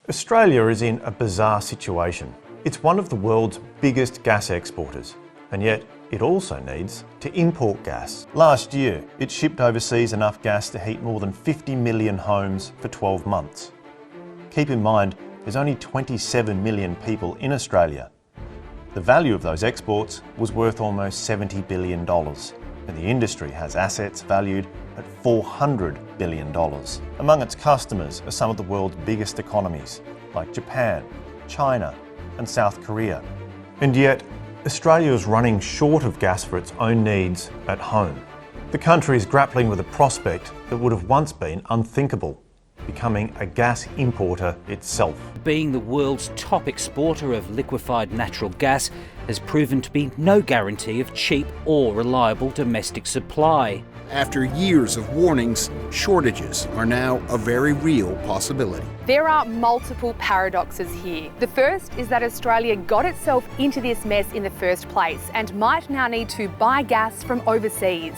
Australia is in a bizarre situation. It's one of the world's biggest gas exporters, and yet it also needs to import gas. Last year, it shipped overseas enough gas to heat more than 50 million homes for 12 months. Keep in mind, there's only 27 million people in Australia. The value of those exports was worth almost $70 billion, and the industry has assets valued at $400 billion. Among its customers are some of the world's biggest economies, like Japan, China, and South Korea. And yet, Australia is running short of gas for its own needs at home. The country is grappling with a prospect that would have once been unthinkable: becoming a gas importer itself. Being the world's top exporter of liquefied natural gas has proven to be no guarantee of cheap or reliable domestic supply. After years of warnings, shortages are now a very real possibility. There are multiple paradoxes here. The first is that Australia got itself into this mess in the first place and might now need to buy gas from overseas.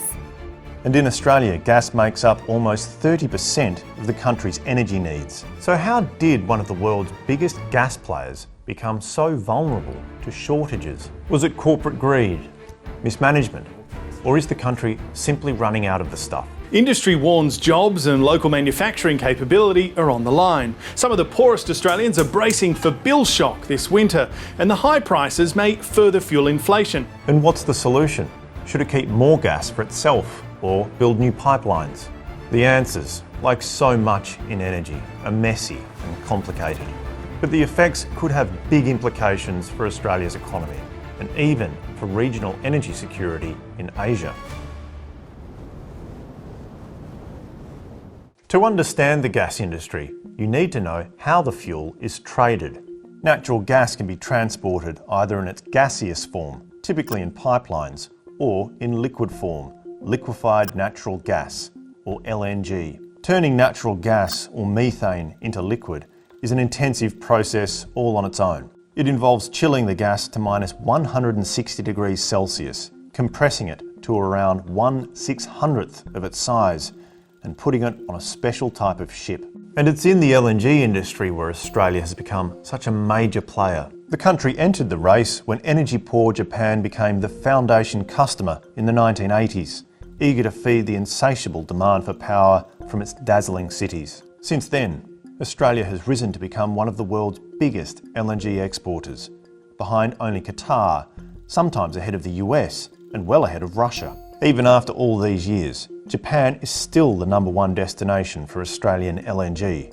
And in Australia, gas makes up almost 30% of the country's energy needs. So how did one of the world's biggest gas players become so vulnerable to shortages? Was it corporate greed, mismanagement, or is the country simply running out of the stuff? Industry warns jobs and local manufacturing capability are on the line. Some of the poorest Australians are bracing for bill shock this winter, and the high prices may further fuel inflation. And what's the solution? Should it keep more gas for itself or build new pipelines? The answers, like so much in energy, are messy and complicated. But the effects could have big implications for Australia's economy, and even for regional energy security in Asia. To understand the gas industry, you need to know how the fuel is traded. Natural gas can be transported either in its gaseous form, typically in pipelines, or in liquid form, liquefied natural gas, or LNG. Turning natural gas or methane into liquid is an intensive process all on its own. It involves chilling the gas to minus 160 degrees Celsius, compressing it to around 1/600th of its size, and putting it on a special type of ship. And it's in the LNG industry where Australia has become such a major player. The country entered the race when energy-poor Japan became the foundation customer in the 1980s, eager to feed the insatiable demand for power from its dazzling cities. Since then, Australia has risen to become one of the world's biggest LNG exporters, behind only Qatar, sometimes ahead of the US, and well ahead of Russia. Even after all these years, Japan is still the #1 destination for Australian LNG.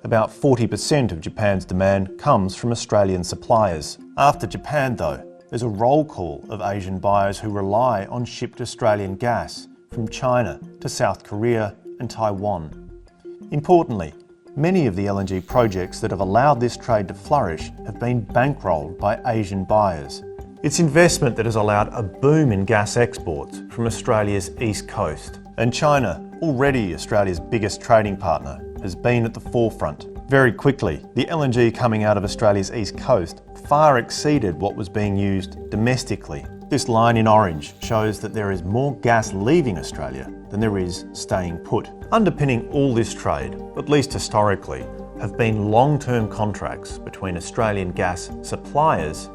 About 40% of Japan's demand comes from Australian suppliers. After Japan, though, there's a roll call of Asian buyers who rely on shipped Australian gas from China to South Korea and Taiwan. Importantly, many of the LNG projects that have allowed this trade to flourish have been bankrolled by Asian buyers. It's investment that has allowed a boom in gas exports from Australia's east coast. And China, already Australia's biggest trading partner, has been at the forefront. Very quickly, the LNG coming out of Australia's east coast far exceeded what was being used domestically. This line in orange shows that there is more gas leaving Australia than there is staying put. Underpinning all this trade, at least historically, have been long-term contracts between Australian gas suppliers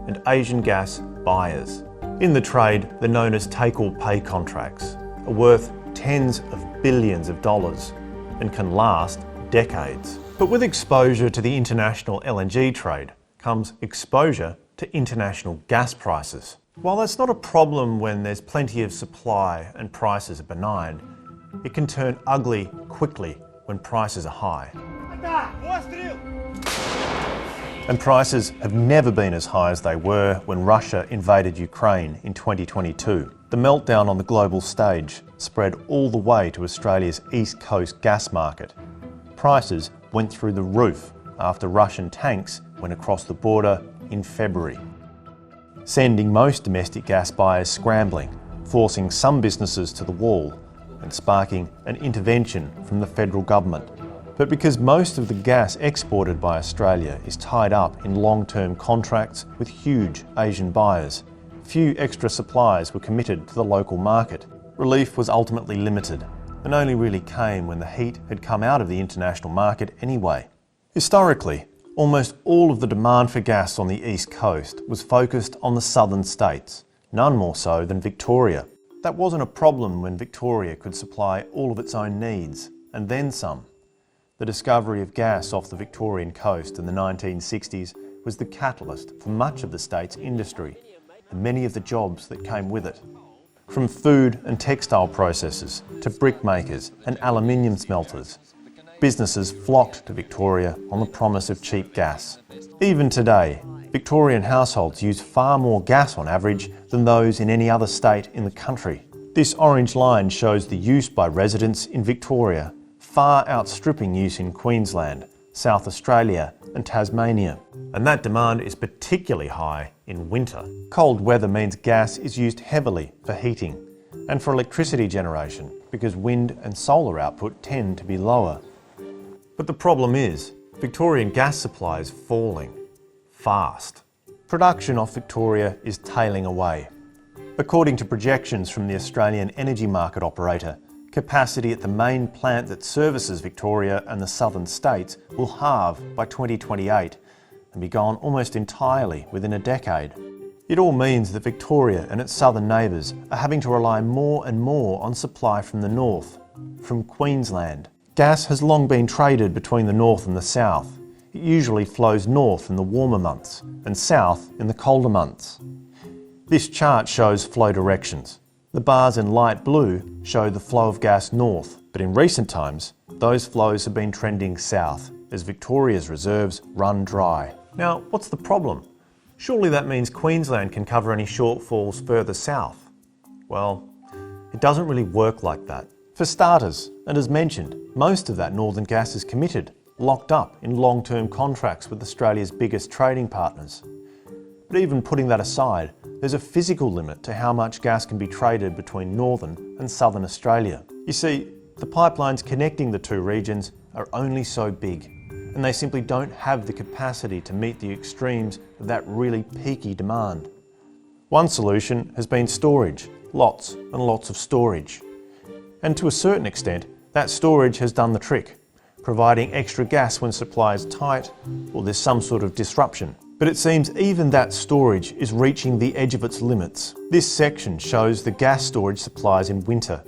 and Asian gas buyers. In the trade, they're known as take-or-pay contracts, are worth tens of billions of dollars and can last decades. But with exposure to the international LNG trade comes exposure to international gas prices. While that's not a problem when there's plenty of supply and prices are benign, it can turn ugly quickly when prices are high. And prices have never been as high as they were when Russia invaded Ukraine in 2022. The meltdown on the global stage spread all the way to Australia's east coast gas market. Prices went through the roof after Russian tanks went across the border in February, sending most domestic gas buyers scrambling, forcing some businesses to the wall and sparking an intervention from the federal government. But because most of the gas exported by Australia is tied up in long-term contracts with huge Asian buyers, few extra supplies were committed to the local market. Relief was ultimately limited and only really came when the heat had come out of the international market anyway. Historically, almost all of the demand for gas on the east coast was focused on the southern states, none more so than Victoria. That wasn't a problem when Victoria could supply all of its own needs, and then some. The discovery of gas off the Victorian coast in the 1960s was the catalyst for much of the state's industry and many of the jobs that came with it. From food and textile processors to brick makers and aluminium smelters, businesses flocked to Victoria on the promise of cheap gas. Even today, Victorian households use far more gas on average than those in any other state in the country. This orange line shows the use by residents in Victoria, far outstripping use in Queensland, South Australia and Tasmania. And that demand is particularly high in winter. Cold weather means gas is used heavily for heating and for electricity generation because wind and solar output tend to be lower. But the problem is, Victorian gas supply is falling fast. Production off Victoria is tailing away. According to projections from the Australian energy market operator, capacity at the main plant that services Victoria and the southern states will halve by 2028 and be gone almost entirely within a decade. It all means that Victoria and its southern neighbours are having to rely more and more on supply from the north, from Queensland. Gas has long been traded between the north and the south. It usually flows north in the warmer months and south in the colder months. This chart shows flow directions. The bars in light blue show the flow of gas north, but in recent times, those flows have been trending south as Victoria's reserves run dry. Now, what's the problem? Surely that means Queensland can cover any shortfalls further south. Well, it doesn't really work like that. For starters, and as mentioned, most of that northern gas is committed, locked up in long-term contracts with Australia's biggest trading partners. But even putting that aside, there's a physical limit to how much gas can be traded between northern and southern Australia. You see, the pipelines connecting the two regions are only so big, and they simply don't have the capacity to meet the extremes of that really peaky demand. One solution has been storage, lots and lots of storage. And to a certain extent, that storage has done the trick, providing extra gas when supply is tight or there's some sort of disruption. But it seems even that storage is reaching the edge of its limits. This section shows the gas storage supplies in winter.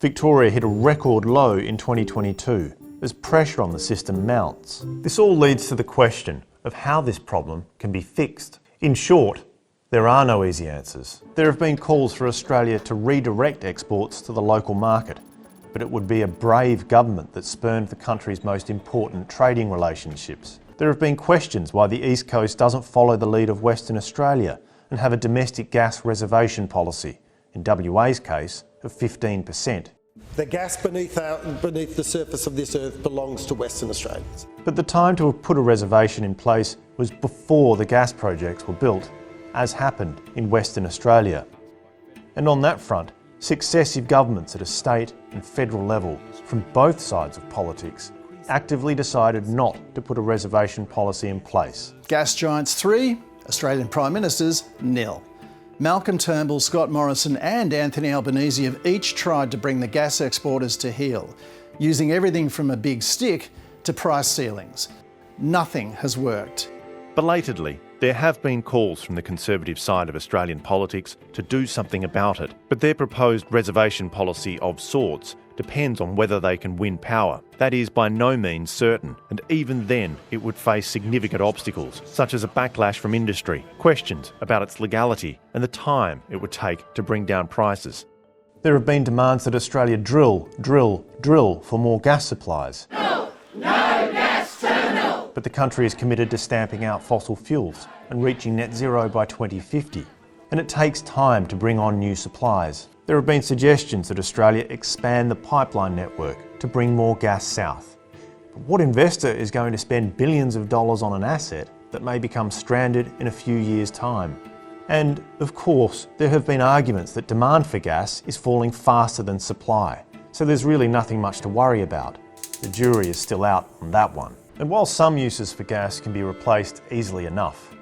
Victoria hit a record low in 2022 as pressure on the system mounts. This all leads to the question of how this problem can be fixed. In short, there are no easy answers. There have been calls for Australia to redirect exports to the local market, but it would be a brave government that spurned the country's most important trading relationships. There have been questions why the East Coast doesn't follow the lead of Western Australia and have a domestic gas reservation policy, in WA's case, of 15%. The gas beneath the surface of this earth belongs to Western Australians. But the time to have put a reservation in place was before the gas projects were built, as happened in Western Australia. And on that front, successive governments at a state and federal level, from both sides of politics, actively decided not to put a reservation policy in place. Gas giants 3, Australian Prime Ministers 0. Malcolm Turnbull, Scott Morrison and Anthony Albanese have each tried to bring the gas exporters to heel, using everything from a big stick to price ceilings. Nothing has worked. Belatedly, there have been calls from the Conservative side of Australian politics to do something about it, but their proposed reservation policy of sorts depends on whether they can win power. That is by no means certain, and even then it would face significant obstacles, such as a backlash from industry, questions about its legality, and the time it would take to bring down prices. There have been demands that Australia drill for more gas supplies. No gas terminal! But the country is committed to stamping out fossil fuels and reaching net zero by 2050. And it takes time to bring on new supplies. There have been suggestions that Australia expand the pipeline network to bring more gas south. But what investor is going to spend billions of dollars on an asset that may become stranded in a few years' time? And, of course, there have been arguments that demand for gas is falling faster than supply, so there's really nothing much to worry about. The jury is still out on that one. And while some uses for gas can be replaced easily enough,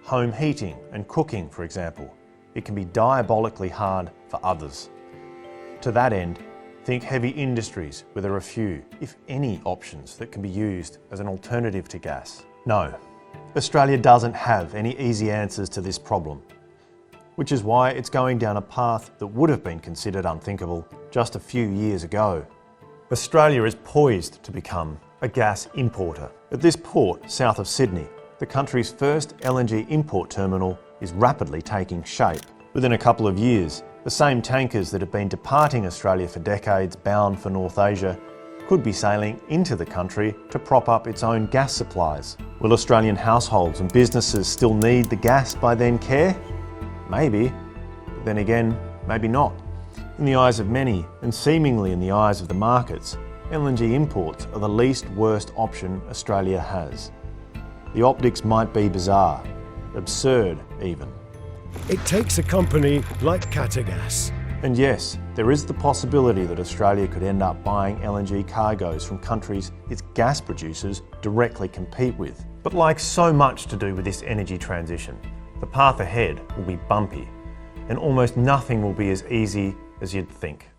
home heating and cooking, for example, it can be diabolically hard for others. To that end, Think heavy industries, where there are few, if any, options that can be used as an alternative to gas. No, Australia doesn't have any easy answers to this problem, which is why it's going down a path that would have been considered unthinkable just a few years ago. Australia is poised to become a gas importer. At this port south of Sydney, the country's first LNG import terminal is rapidly taking shape. Within a couple of years, the same tankers that have been departing Australia for decades bound for North Asia could be sailing into the country to prop up its own gas supplies. Will Australian households and businesses still need the gas by then, Care? Maybe, but then again, maybe not. In the eyes of many, and seemingly in the eyes of the markets, LNG imports are the least worst option Australia has. The optics might be bizarre, absurd even. It takes a company like Qatargas. And yes, there is the possibility that Australia could end up buying LNG cargoes from countries its gas producers directly compete with. But like so much to do with this energy transition, the path ahead will be bumpy, and almost nothing will be as easy as you'd think.